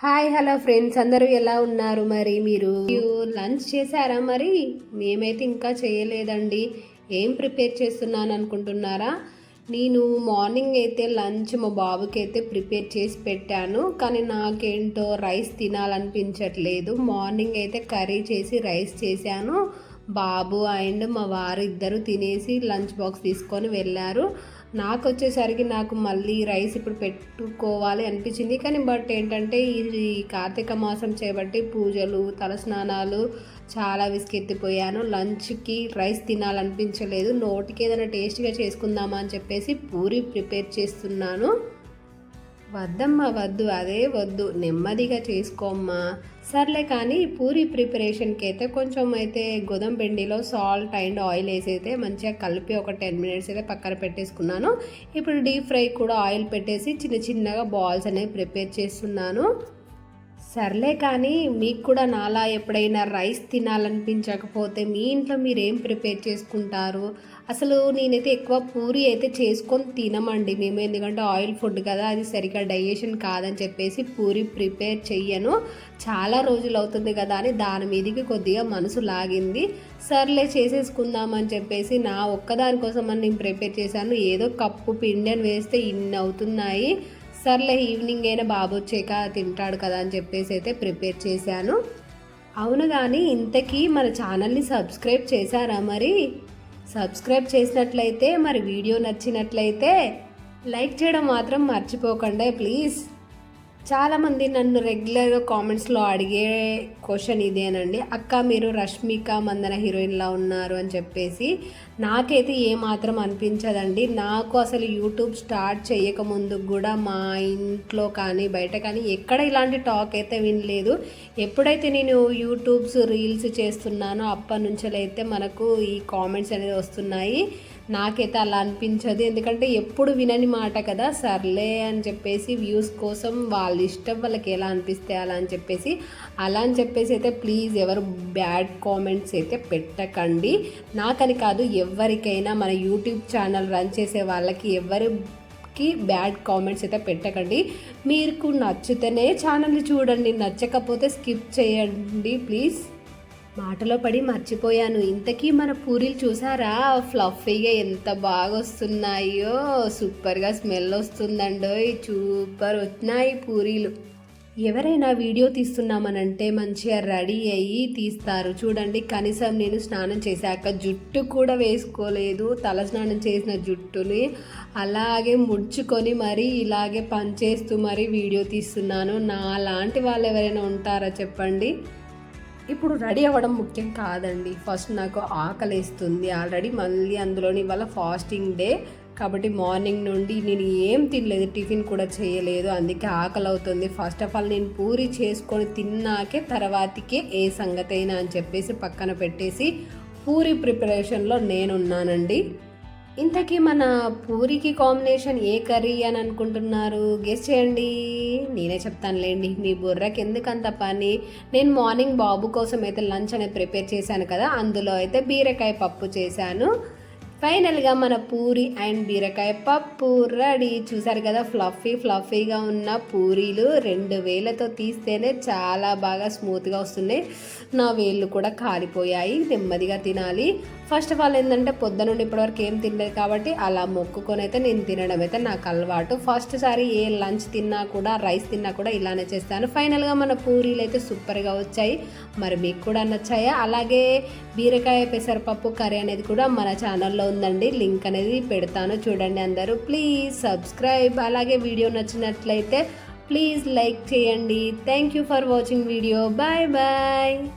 Hi hello friends, అందరూ ఎలా ఉన్నారు? మరి మీరు లంచ్ చేశారా? మరి మేమైతే ఇంకా చేయలేదండి. ఏం ప్రిపేర్ చేస్తున్నాను అనుకుంటున్నారా? నేను మార్నింగ్ అయితే లంచ్ మా బాబుకి అయితే ప్రిపేర్ చేసి పెట్టాను, కానీ నాకేంటో రైస్ తినాలనిపించట్లేదు. మార్నింగ్ అయితే కర్రీ చేసి రైస్ చేశాను. బాబు అండ్ మా వారు ఇద్దరు తినేసి లంచ్ బాక్స్ తీసుకొని వెళ్ళారు. నాకు వచ్చేసరికి నాకు మళ్ళీ రైస్ ఇప్పుడు పెట్టుకోవాలి అనిపించింది, కానీ ఏంటంటే ఇది కార్తీక మాసం చేపట్టి పూజలు తలస్నానాలు చాలా విసుకెత్తిపోయాను. లంచ్కి రైస్ తినాలనిపించలేదు. నోటికి ఏదైనా టేస్ట్గా చేసుకుందామా అని చెప్పేసి పూరి ప్రిపేర్ చేస్తున్నాను. వద్దమ్మా వద్దు, అదే వద్దు, నెమ్మదిగా చేసుకోమ్మా. సర్లే కానీ పూరి ప్రిపరేషన్కి అయితే కొంచెం అయితే గోధుమ పిండిలో సాల్ట్ అండ్ ఆయిల్ వేసి అయితే మంచిగా కలిపి ఒక 10 మినిట్స్ అయితే పక్కన పెట్టేసుకున్నాను. ఇప్పుడు డీప్ ఫ్రై కూడా ఆయిల్ పెట్టేసి చిన్న చిన్నగా బాల్స్ అనేవి ప్రిపేర్ చేస్తున్నాను. సర్లే కానీ మీకు కూడా నాలా ఎప్పుడైనా రైస్ తినాలనిపించకపోతే మీ ఇంట్లో మీరు ఏం ప్రిపేర్ చేసుకుంటారు? అసలు నేనైతే ఎక్కువ పూరి అయితే చేసుకొని తినమండి మేము, ఎందుకంటే ఆయిల్ ఫుడ్ కదా, అది సరిగ్గా డైజెషన్ కాదని చెప్పేసి పూరి ప్రిపేర్ చెయ్యను. చాలా రోజులు అవుతుంది కదా అని దాని మీదకి కొద్దిగా మనసు లాగింది. సర్లే చేసేసుకుందామని చెప్పేసి నా ఒక్కదాని కోసం అని నేను ప్రిపేర్ చేశాను. ఏదో కప్పు పిండి అని వేస్తే ఇన్ని అవుతున్నాయి. సర్లే ఈవినింగ్ అయినా బాబు వచ్చాక తింటాడు కదా అని చెప్పేసి అయితే ప్రిపేర్ చేశాను. అవును, కానీ ఇంతకీ మన ఛానల్ని సబ్స్క్రైబ్ చేశారా? మరి సబ్స్క్రైబ్ చేసినట్లయితే మరి వీడియో నచ్చినట్లయితే లైక్ చేయడం మాత్రం మర్చిపోకండి ప్లీజ్. చాలామంది నన్ను రెగ్యులర్గా కామెంట్స్లో అడిగే క్వశ్చన్ ఇదేనండి, అక్క మీరు రష్మిక మందన హీరోయిన్లా ఉన్నారు అని చెప్పేసి. నాకైతే ఏమాత్రం అనిపించదండి. నాకు అసలు యూట్యూబ్ స్టార్ట్ చేయకముందు కూడా మా ఇంట్లో కానీ బయట కానీ ఎక్కడ ఇలాంటి టాక్ అయితే వినలేదు. ఎప్పుడైతే నేను యూట్యూబ్స్ రీల్స్ చేస్తున్నానో అప్పటి నుంచి అయితే మనకు ఈ కామెంట్స్ అనేది వస్తున్నాయి. నాకైతే అలా అనిపించదు, ఎందుకంటే ఎప్పుడు వినని మాట కదా. సర్లే అని చెప్పేసి వ్యూస్ కోసం వాళ్ళ ఇష్టం, వాళ్ళకి ఎలా అనిపిస్తే అలా అని చెప్పేసి అయితే ప్లీజ్ ఎవరు బ్యాడ్ కామెంట్స్ అయితే పెట్టకండి. నాకని కాదు, ఎవరికైనా మన యూట్యూబ్ ఛానల్ రన్ చేసే వాళ్ళకి ఎవరికి బ్యాడ్ కామెంట్స్ అయితే పెట్టకండి. మీకు నచ్చితేనే ఛానల్ని చూడండి, నచ్చకపోతే స్కిప్ చేయండి ప్లీజ్. మాటలో పడి మర్చిపోయాను, ఇంతకీ మన పూరీలు చూసారా? ఫ్లఫీగా ఎంత బాగా వస్తున్నాయో, సూపర్గా స్మెల్ వస్తుందండో, సూపర్ వచ్చినాయి పూరీలు. ఎవరైనా వీడియో తీస్తున్నామనంటే మంచిగా రెడీ అయ్యి తీస్తారు. చూడండి, కనీసం నేను స్నానం చేశాక జుట్టు కూడా వేసుకోలేదు. తల స్నానం చేసిన జుట్టుని అలాగే ముడుచుకొని మరీ ఇలాగే పనిచేస్తూ మరీ వీడియో తీస్తున్నాను. నా లాంటి వాళ్ళు ఎవరైనా ఉంటారా చెప్పండి? ఇప్పుడు రెడీ అవ్వడం ముఖ్యం కాదండి, ఫస్ట్ నాకు ఆకలేస్తుంది ఆల్రెడీ. మళ్ళీ అందులోని ఇవాళ ఫాస్టింగ్ డే కాబట్టి మార్నింగ్ నుండి నేను ఏం తినలేదు, టిఫిన్ కూడా చేయలేదు, అందుకే ఆకలి అవుతుంది. ఫస్ట్ ఆఫ్ ఆల్ నేను పూరి చేసుకొని తిన్నాకే తర్వాతకే ఏ సంగతి అయినా అని చెప్పేసి పక్కన పెట్టేసి పూరి ప్రిపరేషన్లో నేనున్నానండి. ఇంతకీ మన పూరికి కాంబినేషన్ ఏ కర్రీ అని అనుకుంటున్నారు? గెస్ చేయండి, నేనే చెప్తానులేండి, మీ బుర్రకి ఎందుకంత పని. నేను మార్నింగ్ బాబు కోసం అయితే లంచ్ అనేది ప్రిపేర్ చేశాను కదా, అందులో అయితే బీరకాయ పప్పు చేశాను. ఫైనల్గా మన పూరి అండ్ బీరకాయ పప్పు రెడీ. చూసారు కదా, ఫ్లఫీగా ఉన్న పూరీలు 2 వేలతో తీస్తేనే చాలా బాగా స్మూత్గా వస్తున్నాయి. నా వేళ్ళు కూడా కాలిపోయాయి, నెమ్మదిగా తినాలి. ఫస్ట్ ఆఫ్ ఆల్ ఏంటంటే పొద్దు నుండి ఇప్పటివరకు ఏం తినలేదు కాబట్టి అలా మొక్కుకొని అయితే నేను తినడం అయితే నాకు అలవాటు. ఫస్ట్ సారి ఏ లంచ్ తిన్నా కూడా రైస్ తిన్నా కూడా ఇలానే చేస్తాను. ఫైనల్గా మన పూరీలు అయితే సూపర్గా వచ్చాయి. మరి మీకు కూడా నచ్చాయా? అలాగే బీరకాయ పెసరపప్పు కర్రీ అనేది కూడా మన ఛానల్లో ఉందండి, లింక్ అనేది పెడతాను, చూడండి అందరూ ప్లీజ్ సబ్స్క్రైబ్. అలాగే వీడియో నచ్చినట్లయితే ప్లీజ్ లైక్ చేయండి. Thank you for watching video. Bye bye.